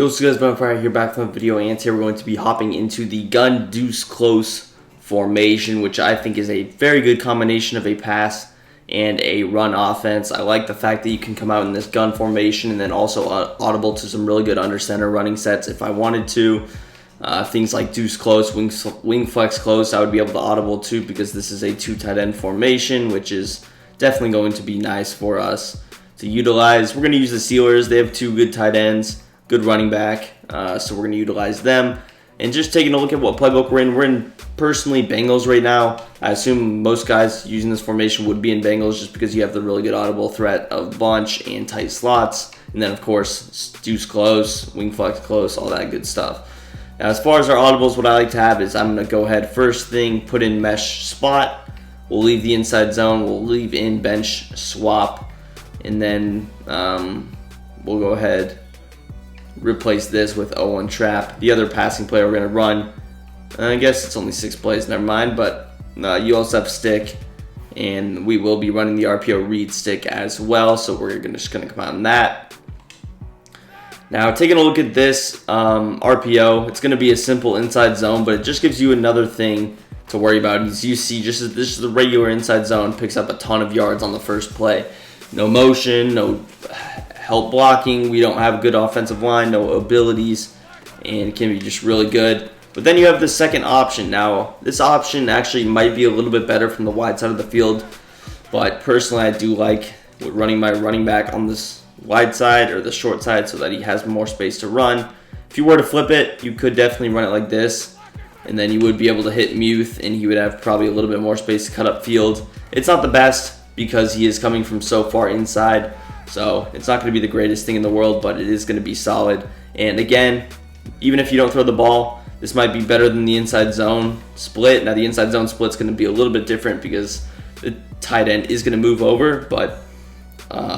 Yo, what's good, guys? Fire here, back from the video, and today we're going to be hopping into the gun deuce close formation, which I think is a very good combination of a pass and a run offense. I like the fact that you can come out in this gun formation and then also audible to some really good under center running sets if I wanted to. Things like deuce close, wing flex close, I would be able to audible too, because this is a 2 tight end formation, which is definitely going to be nice for us to utilize. We're going to use the Steelers. They have 2 good tight ends, good running back, so we're going to utilize them. And just taking a look at what playbook we're in personally Bengals right now. I assume most guys using this formation would be in Bengals just because you have the really good audible threat of bunch and tight slots. And then, of course, deuce close, wing flex close, all that good stuff. Now, as far as our audibles, what I like to have is I'm going to go ahead first thing, put in mesh spot. We'll leave the inside zone. We'll leave in bench swap. And then we'll go ahead replace this with 0-1 trap. The other passing play we're going to run, I guess it's only 6 plays, never mind, but you also have stick, and we will be running the RPO read stick as well, so we're just going to come on that. Now, taking a look at this RPO, it's going to be a simple inside zone, but it just gives you another thing to worry about. As you see, just as this is the regular inside zone, picks up a ton of yards on the first play. No motion, no help blocking, we don't have a good offensive line, no abilities, and it can be just really good. But then you have the second option. Now, this option actually might be a little bit better from the wide side of the field, but personally I do like running my running back on this wide side or the short side so that he has more space to run. If you were to flip it, you could definitely run it like this, and then you would be able to hit Muth, and he would have probably a little bit more space to cut up field. It's not the best because he is coming from so far inside, so it's not going to be the greatest thing in the world, but it is going to be solid. And again, even if you don't throw the ball, this might be better than the inside zone split. Now, the inside zone split is going to be a little bit different because the tight end is going to move over, but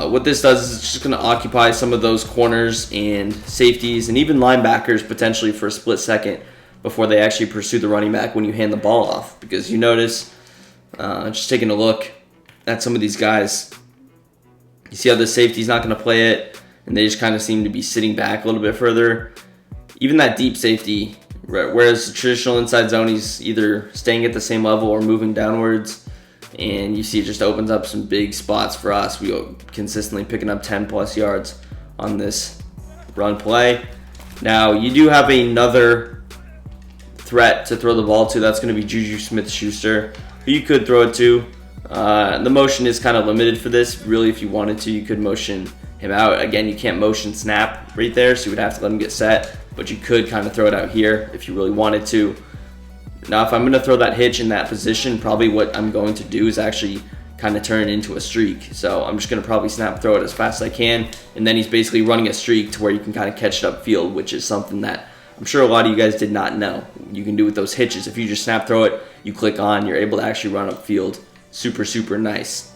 what this does is it's just going to occupy some of those corners and safeties and even linebackers potentially for a split second before they actually pursue the running back when you hand the ball off. Because you notice, just taking a look at some of these guys, you see how the safety's not going to play it, and they just kind of seem to be sitting back a little bit further. Even that deep safety, whereas the traditional inside zone, he's either staying at the same level or moving downwards, and you see it just opens up some big spots for us. We go consistently picking up 10 plus yards on this run play. Now, you do have another threat to throw the ball to. That's going to be Juju Smith-Schuster, who you could throw it to. The motion is kind of limited for this. Really, if you wanted to, you could motion him out. Again, you can't motion snap right there, so you would have to let him get set, but you could kind of throw it out here if you really wanted to. Now, if I'm going to throw that hitch in that position, probably what I'm going to do is actually kind of turn it into a streak. So I'm just going to probably snap throw it as fast as I can, and then he's basically running a streak to where you can kind of catch it upfield, which is something that I'm sure a lot of you guys did not know you can do with those hitches. If you just snap throw it, you click on, you're able to actually run upfield. Super, super nice.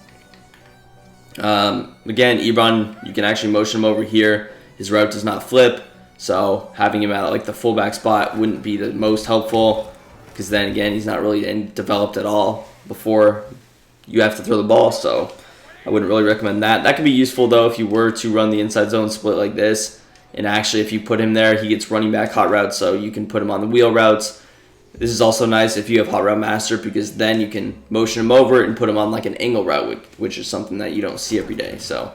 Again, Ebron, you can actually motion him over here. His route does not flip, so having him at like the fullback spot wouldn't be the most helpful, because then again, he's not really developed at all before you have to throw the ball, so I wouldn't really recommend that. That could be useful though if you were to run the inside zone split like this, and actually if you put him there, he gets running back hot routes, so you can put him on the wheel routes. This is also nice if you have Hot Route Master, because then you can motion him over and put him on like an angle route, which is something that you don't see every day. So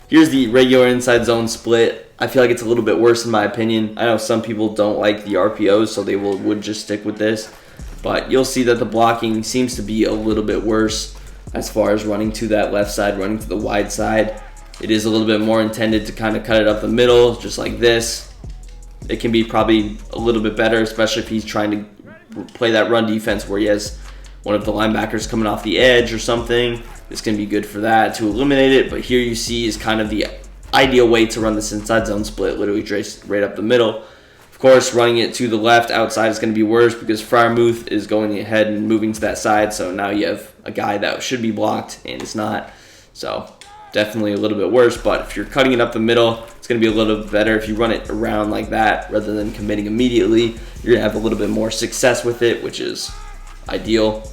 here's the regular inside zone split. I feel like it's a little bit worse in my opinion. I know some people don't like the RPOs, so they would just stick with this. But you'll see that the blocking seems to be a little bit worse as far as running to that left side, running to the wide side. It is a little bit more intended to kind of cut it up the middle, just like this. It can be probably a little bit better, especially if he's trying to play that run defense where he has one of the linebackers coming off the edge or something. It's going to be good for that to eliminate it, but here you see is kind of the ideal way to run this inside zone split, literally right up the middle. Of course, running it to the left outside is going to be worse because Freiermuth is going ahead and moving to that side, so now you have a guy that should be blocked and is not. So definitely a little bit worse, but if you're cutting it up the middle, it's going to be a little bit better. If you run it around like that rather than committing immediately, you're going to have a little bit more success with it, which is ideal.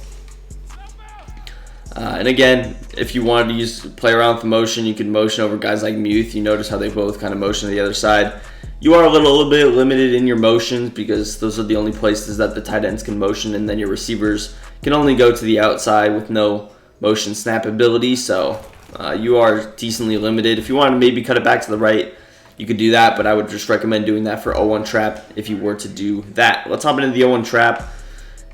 And again, if you wanted to play around with the motion, you can motion over guys like Muth. You notice how they both kind of motion to the other side. You are a little bit limited in your motions because those are the only places that the tight ends can motion, and then your receivers can only go to the outside with no motion snap ability. So you are decently limited. If you want to maybe cut it back to the right, you could do that, but I would just recommend doing that for 0-1 trap if you were to do that. Let's hop into the 0-1 trap.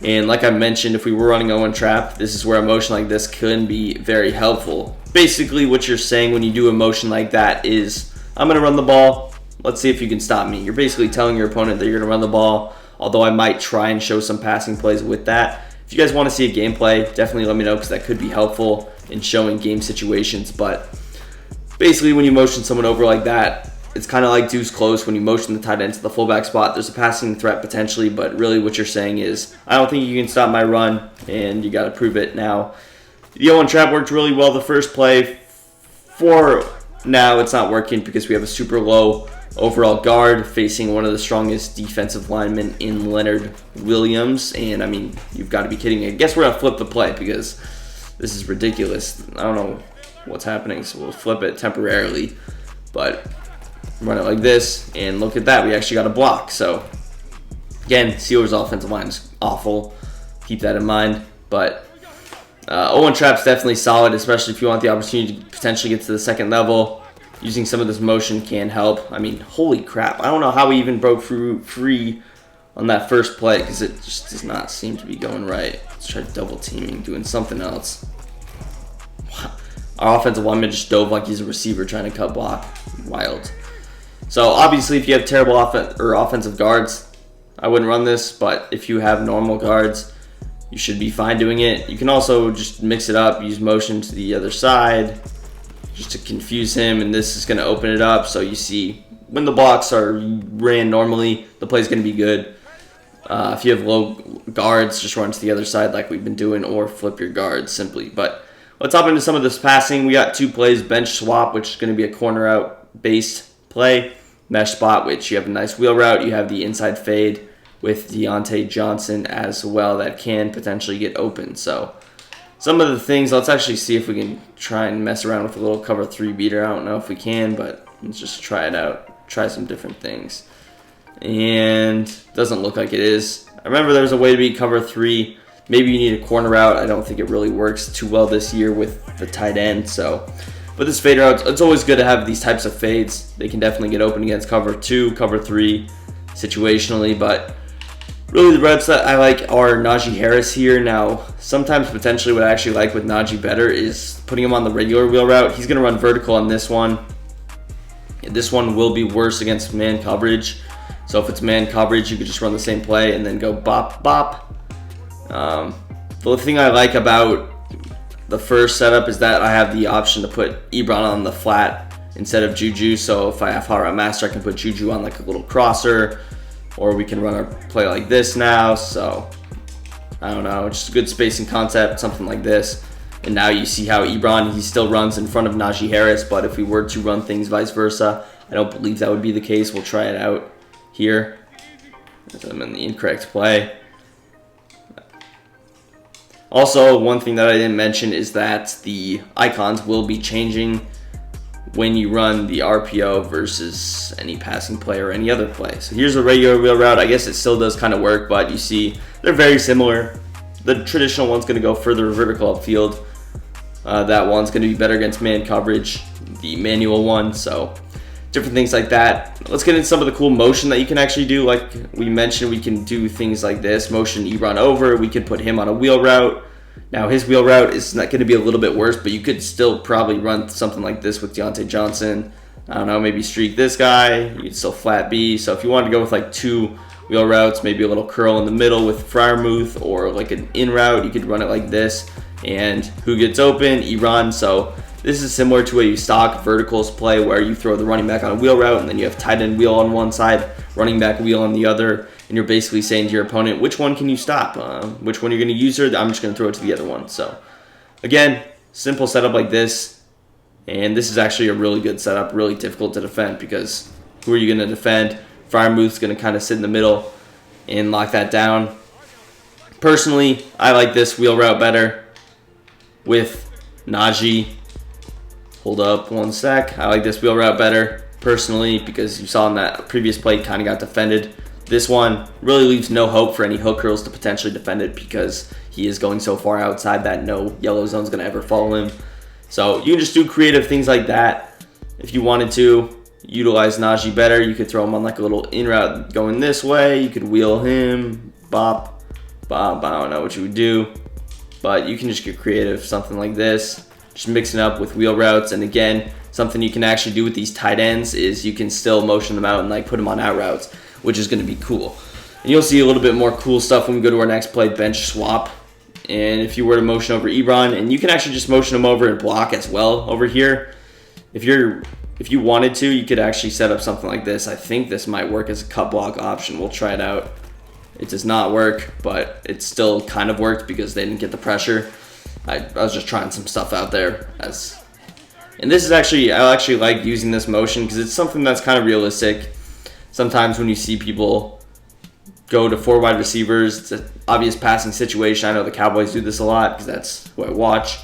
And like I mentioned, if we were running 0-1 trap, this is where a motion like this can be very helpful. Basically, what you're saying when you do a motion like that is, I'm going to run the ball. Let's see if you can stop me. You're basically telling your opponent that you're going to run the ball, although I might try and show some passing plays with that. If you guys want to see a gameplay, definitely let me know because that could be helpful in showing game situations. But basically, when you motion someone over like that, it's kind of like Deuce close when you motion the tight end to the fullback spot. There's a passing threat potentially, but really what you're saying is, I don't think you can stop my run, and you got to prove it. Now, the 0-1 trap worked really well the first play. For now, it's not working because we have a super low overall guard facing one of the strongest defensive linemen in Leonard Williams. And, I mean, you've got to be kidding me. I guess we're going to flip the play because this is ridiculous. I don't know what's happening, so we'll flip it temporarily. But run it like this, and look at that. We actually got a block. So, again, Steelers' offensive line is awful. Keep that in mind. But 0-1 trap's definitely solid, especially if you want the opportunity to potentially get to the second level. Using some of this motion can help. I mean, holy crap. I don't know how we even broke free on that first play because it just does not seem to be going right. Let's try double teaming, doing something else. Wow. Our offensive lineman just dove like he's a receiver trying to cut block. Wild. So, obviously, if you have terrible offensive guards, I wouldn't run this. But if you have normal guards, you should be fine doing it. You can also just mix it up, use motion to the other side, just to confuse him, and this is going to open it up. So you see, when the blocks are ran normally, the play is going to be good. If you have low guards, just run to the other side like we've been doing, or flip your guards simply. But let's hop into some of this passing. We got 2 plays: bench swap, which is going to be a corner out based play; mesh spot, which you have a nice wheel route. You have the inside fade with Deontay Johnson as well that can potentially get open. So some of the things, let's actually see if we can try and mess around with a little cover 3 beater. I don't know if we can, but let's just try it out. Try some different things. And doesn't look like it is. I remember there's a way to beat cover 3. Maybe you need a corner route. I don't think it really works too well this year with the tight end. So, but this fade route, it's always good to have these types of fades. They can definitely get open against cover 2, cover 3 situationally, but really, the routes that I like are Najee Harris here. Now, sometimes potentially what I actually like with Najee better is putting him on the regular wheel route. He's going to run vertical on this one. This one will be worse against man coverage. So if it's man coverage, you could just run the same play and then go bop, bop. The thing I like about the first setup is that I have the option to put Ebron on the flat instead of Juju. So if I have hot route master, I can put Juju on like a little crosser. Or we can run our play like this now. So, I don't know. Just a good spacing concept, something like this. And now you see how Ebron, he still runs in front of Najee Harris. But if we were to run things vice versa, I don't believe that would be the case. We'll try it out here. I'm in the incorrect play. Also, one thing that I didn't mention is that the icons will be changing when you run the RPO versus any passing play or any other play. So here's a regular wheel route. I guess it still does kind of work, but you see they're very similar. The traditional one's going to go further vertical upfield. That one's going to be better against man coverage, the manual one. So different things like that. Let's get into some of the cool motion that you can actually do. Like we mentioned, we can do things like this. Motion Ebron over. We could put him on a wheel route. Now, his wheel route is not going to be a little bit worse, but you could still probably run something like this with Deontay Johnson. I don't know, maybe streak this guy. You could still flat B. So if you wanted to go with like 2 wheel routes, maybe a little curl in the middle with Freiermuth, or like an in route, you could run it like this. And who gets open? Ebron. So this is similar to a stock verticals play where you throw the running back on a wheel route, and then you have tight end wheel on one side, running back wheel on the other. And you're basically saying to your opponent, which one can you stop? Which one you're going to use her? I'm just going to throw it to the other one. So, again, simple setup like this. And this is actually a really good setup, really difficult to defend because who are you going to defend? Freiermuth's going to kind of sit in the middle and lock that down. Personally, I like this wheel route better with Najee. Hold up one sec. I like this wheel route better personally, because you saw in that previous play, kind of got defended. This one really leaves no hope for any hook curls to potentially defend it because he is going so far outside that no yellow zone is going to ever follow him. So you can just do creative things like that. If you wanted to utilize Najee better, you could throw him on like a little in route going this way. You could wheel him, bop, bop. I don't know what you would do, but you can just get creative, something like this. Just mixing up with wheel routes. And again, something you can actually do with these tight ends is you can still motion them out and like put them on out routes, which is going to be cool. And you'll see a little bit more cool stuff when we go to our next play, bench swap. And if you were to motion over Ebron, and you can actually just motion him over and block as well over here. If you wanted to, you could actually set up something like this. I think this might work as a cut block option. We'll try it out. It does not work, but it still kind of worked because they didn't get the pressure. I was just trying some stuff out there. And this is actually, I actually like using this motion because it's something that's kind of realistic. Sometimes when you see people go to 4 wide receivers, it's an obvious passing situation. I know the Cowboys do this a lot because that's who I watch.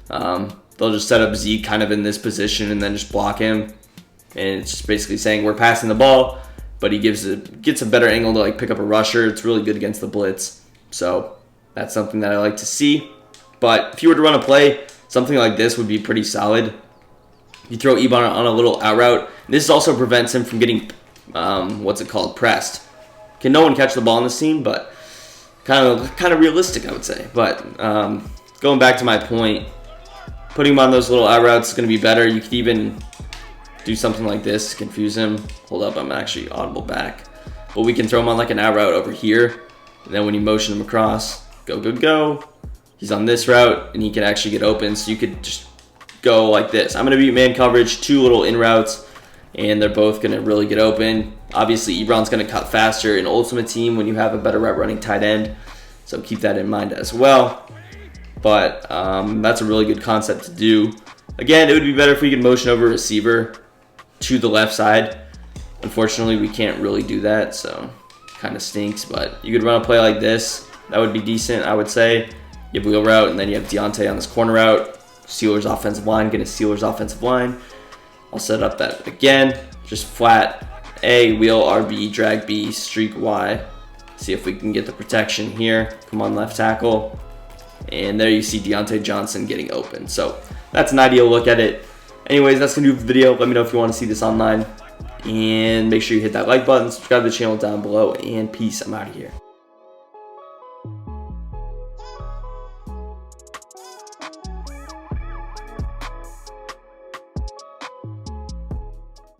They'll just set up Zeke kind of in this position and then just block him. And it's just basically saying we're passing the ball, but he gets a better angle to like pick up a rusher. It's really good against the blitz. So that's something that I like to see. But if you were to run a play, something like this would be pretty solid. You throw Ebron on a little out route. This also prevents him from getting, pressed. Can no one catch the ball in this team, but kind of realistic, I would say. But going back to my point, putting him on those little out routes is going to be better. You could even do something like this to confuse him. Hold up, I'm actually audible back. But we can throw him on like an out route over here. And then when you motion him across, go. He's on this route, and he can actually get open. So you could just go like this. I'm going to beat man coverage, 2 little in routes, and they're both going to really get open. Obviously, Ebron's going to cut faster in Ultimate Team when you have a better route running tight end. So keep that in mind as well. But that's a really good concept to do. Again, it would be better if we could motion over a receiver to the left side. Unfortunately, we can't really do that, so kind of stinks. But you could run a play like this. That would be decent, I would say. You have wheel route, and then you have Deontay on this corner route. Steelers offensive line, get a Steelers offensive line. I'll set up that again. Just flat A, wheel RB, drag B, streak Y. See if we can get the protection here. Come on, left tackle. And there you see Deontay Johnson getting open. So that's an ideal look at it. Anyways, that's going to do the video. Let me know if you want to see this online. And make sure you hit that like button, subscribe to the channel down below, and peace. I'm out of here.